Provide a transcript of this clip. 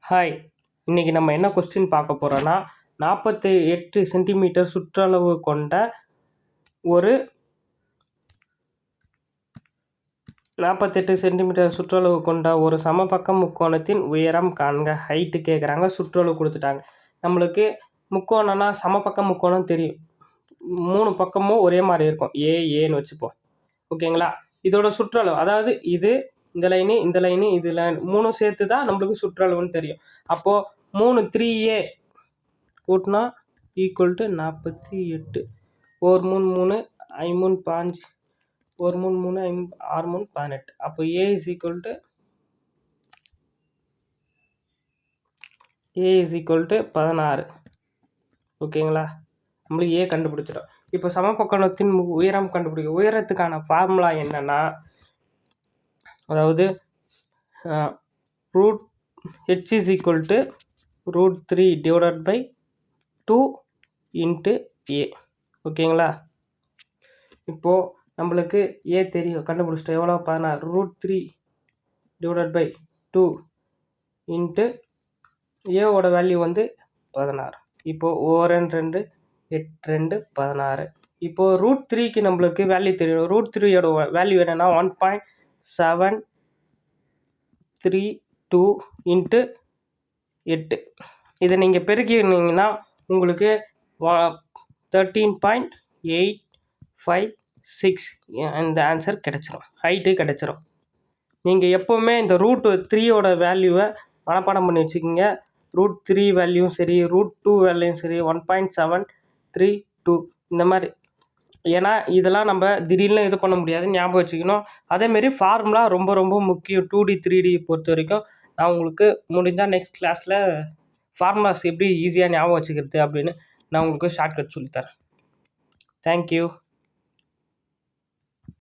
Hi, இன்றைக்கி நம்ம என்ன கொஸ்டின் பார்க்க போகிறோன்னா 48 சென்டிமீட்டர் சுற்றளவு கொண்ட ஒரு 48 சென்டிமீட்டர் சுற்றளவு கொண்ட ஒரு சமபக்க முக்கோணத்தின் உயரம் காண்க. ஹைட்டு கேட்குறாங்க, சுற்றளவு கொடுத்துட்டாங்க. நம்மளுக்கு முக்கோணம்னா சமபக்க முக்கோணம் தெரியும், 3 பக்கமும் ஒரே மாதிரி இருக்கும், ஏன்னு வச்சுப்போம். ஓகேங்களா? இதோட சுற்றளவு, அதாவது இந்த லைனு இந்த லைனு இது லைன் 3 சேர்த்து தான் நம்மளுக்கு சுற்றளவுன்னு தெரியும். அப்போது 3 கூட்டினா ஈக்குவல் டு 48. 1 3 3 5 3 5 1 3 3 5 6 3 18. அப்போ ஏ இஸ் ஈக்குவல் டு 16. ஓகேங்களா? நம்மளுக்கு ஏ கண்டுபிடிச்சிடும். இப்போ சமபக்கத்தின் உயரம் கண்டுபிடிக்கும். உயரத்துக்கான ஃபார்முலா என்னென்னா, அதாவது h is equal to √3 divided by 2 into a. ஓகேங்களா? இப்போது நம்மளுக்கு ஏ தெரியும், கண்டுபிடிச்சிட்டோம். எவ்வளோ? 16. √3 divided by 2 into ஏவோட வேல்யூ 16. இப்போது 2 8 2 16. இப்போது √3க்கு நம்மளுக்கு வேல்யூ தெரியும். √3யோட வேல்யூ என்னென்னா 1.732 into 8. இதை நீங்கள் பெருக்கினீங்கன்னா உங்களுக்கு 13.856 இந்த ஆன்சர் கிடச்சிரும், ஹைட்டு கிடச்சிரும். நீங்கள் எப்போவுமே இந்த √3யோட வேல்யூவை மனப்பாடம் பண்ணி வச்சுக்கிங்க. √3 வேல்யூவும் சரி, √2 வேல்யூவும் சரி, 1.732 இந்த மாதிரி. ஏன்னா இதெல்லாம் நம்ம திடீர்னு இது பண்ண முடியாது, ஞாபகம் வச்சுக்கணும். அதேமாரி ஃபார்முலா ரொம்ப ரொம்ப முக்கியம். 2D 3D பொறுத்த வரைக்கும் நான் உங்களுக்கு முடிஞ்சால் நெக்ஸ்ட் கிளாஸில் ஃபார்முலாஸ் எப்படி ஈஸியாக ஞாபகம் வச்சுக்கிறது அப்படின்னு நான் உங்களுக்கு ஷார்ட்கட் சொல்லித்தரேன். தேங்க்யூ.